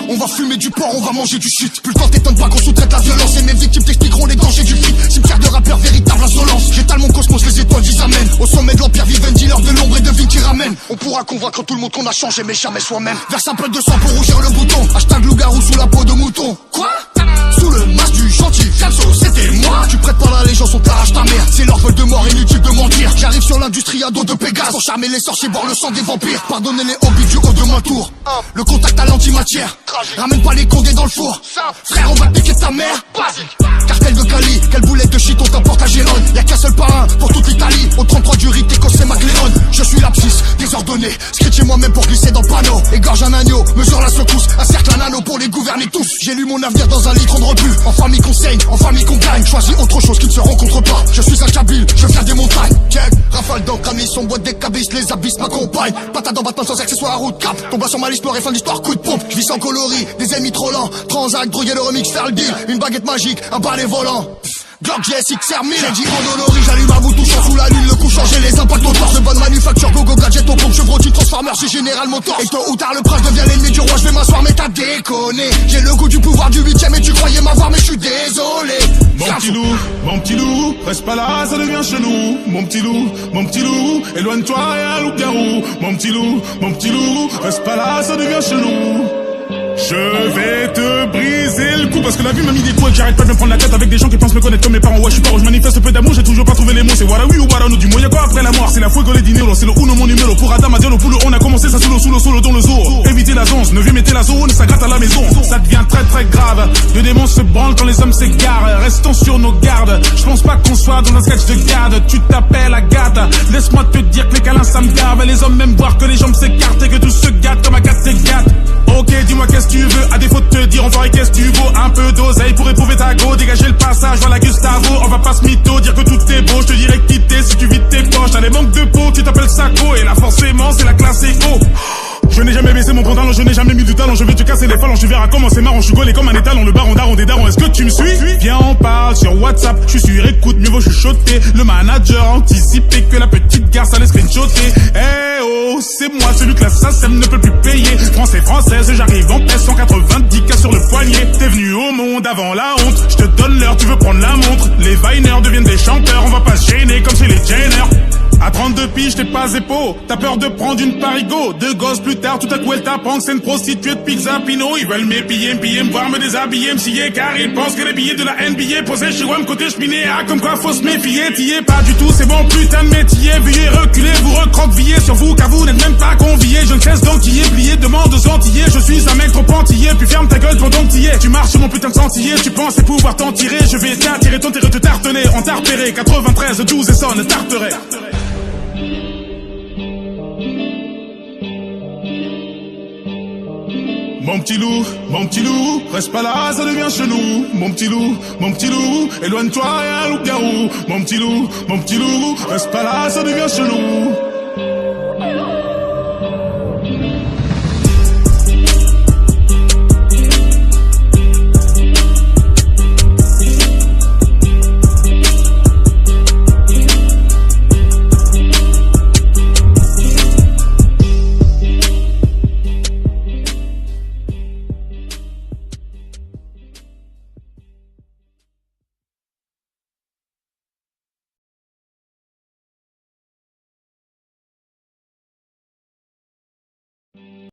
On va fumer du porc, on va manger du shit. Plus le temps t'étonne pas qu'on sous-traite la violence. Et mes victimes t'expliqueront les dangers du fric. Cimetière de rappeurs, véritable insolence. J'étale mon cosmos, les étoiles j'y amène. Au sommet de l'empire vivent un dealer de l'ombre et de vie qui ramène. On pourra convaincre tout le monde qu'on a changé mais jamais soi-même. Verse un peu de sang pour rougir le bouton. Hashtag loup-garou sous la peau de mouton. Quoi? Sous le masque du gentil Fianso, c'était moi. Tu prêtes pas l'allégeance, on t'arrache ta mère. C'est leur vol de mort, inutile de mentir. J'arrive sur l'industrie à dos de Pégase pour charmer les sorciers, boire le sang des vampires. Pardonnez les hobbies du haut de ma tour. Le contact à l'antimatière. Ramène pas les condés dans le four. Frère, on va te piquer ta mère. Cartel de Cali, quelle boulette de shit on t'apporte à Gérone. Y'a qu'un seul parrain pour toute l'Italie. Au 33 du rite, écossais MacLeod. Je suis l'abscisse, désordonné. Scritché moi-même pour glisser dans le panneau. Égorge un agneau, mesure la secousse. Un cercle, un anneau pour les gouverner tous. J'ai lu mon avenir dans un litron de rebut. En famille qu'on saigne, en famille qu'on gagne. Choisis autre chose qui ne se rencontre pas. Je suis un Kabyle, je viens des montagnes. Check, rafale d'encre, mission, boîte des cabisses. Les abysses m'accompagnent. Patate dans Batman sans accessoire à route cap. Tombe sur ma liste noire et fin de l'histoire, coup de pompe. Je vis sans coloris, des ennemis trop lents. Transac, droguer le remix, faire le deal. Une baguette magique, un balai volant. Glock GSX R1000. J'ai dit endolori, j'allume à bout touchant sous la lune. Le coup changer les impacts au torse. De bonne manufacture, go gadget au pompe. Chevrolet Transformer, c'est Général Motors. Et tôt ou tard le prince devient l'ennemi du roi. Je vais m'asseoir mais t'as déconné. J'ai le goût du pouvoir du 8ème et tu croyais m'avoir mais je suis désolé. Mon petit loup, reste pas là, ça devient chelou. Mon petit loup, éloigne-toi et un loup-garou. Mon petit loup, reste pas là, ça devient chelou. Je vais te briser le cou parce que la vie m'a mis des coups et que j'arrête pas de me prendre la tête avec des gens qui pensent me connaître comme mes parents. Ouais, je suis pas où je manifeste peu d'amour, j'ai toujours pas trouvé les mots. C'est voilà oui ou voilà non, du moins y'a quoi après la mort. C'est la fuego les dinero, c'est le uno mon numéro. Pour Adam à dire le poulo, on a commencé ça solo dans le zoo. Évitez la zonze, ne viens mettez la zone, ça gratte à la maison. Ça devient très très grave, le démon se branle quand les hommes s'égarent. Restons sur nos gardes, je pense pas qu'on soit dans un sketch de garde. Tu t'appelles Agathe, laisse-moi te dire que les câlins ça me gave. Les hommes même voir que les jambes s'écartent et que tout se gâte comme Agathe s'égate. Ok, dis-moi qu'est-ce que tu veux, à défaut de te dire enfoiré qu'est-ce que tu vaux. Un peu d'oseille pour éprouver ta go, dégager le passage, voilà Gustavo. On va pas se mytho, dire que tout est beau, je te dirais quitter si tu vides tes poches. T'as des manques de peau, tu t'appelles Sacco, et là forcément c'est la classe éco. Je n'ai jamais baissé mon pantalon, je n'ai jamais mis du talent. Je vais te casser les phalanges, tu verras comment c'est marrant. Je suis gaulé comme un étalon, le baron daron des darons. Est-ce que tu me suis? Viens on parle sur WhatsApp, je suis sur écoute, mieux vaut chuchoter. Le manager anticipé que la petite garce allait screenshotter. Eh oh, c'est moi celui que la SACEM ne peut plus payer. Française, j'arrive en paix, 190 cas sur le poignet. T'es venu au monde avant la honte, je te donne l'heure, tu veux prendre la montre. Les Viners deviennent des chanteurs, on va pas se gêner comme chez les Jenner. À 32 piges, t'es pas épaule. T'as peur de prendre une parigo. Deux gosses plus tard, tout à coup elle t'apprend que c'est une prostituée de pizza Pino. Ils veulent m'épiller, me voir, me déshabiller, me scier, car ils pensent que les billets de la NBA posés chez WAM côté cheminé. Ah, comme quoi faut se méfier, t'y es pas du tout, c'est bon putain de métier. Veuillez reculer, vous recroquevillez sur vous, car vous n'êtes même pas conviés. Je ne cesse d'enquiller, plier, demande aux Antillais. Je suis un mec trop antillais, puis ferme ta gueule pendant que t'y es. Tu marches sur mon putain de sentier, tu pensais pouvoir t'en tirer. Je vais t'attirer, ton terre te tartener, en tarpéré. 93, 12 et sonne, tarterait. Mon petit loup, reste pas là, ça devient chelou. Mon petit loup, éloigne-toi et un loup-garou. Mon petit loup, reste pas là, ça devient chelou.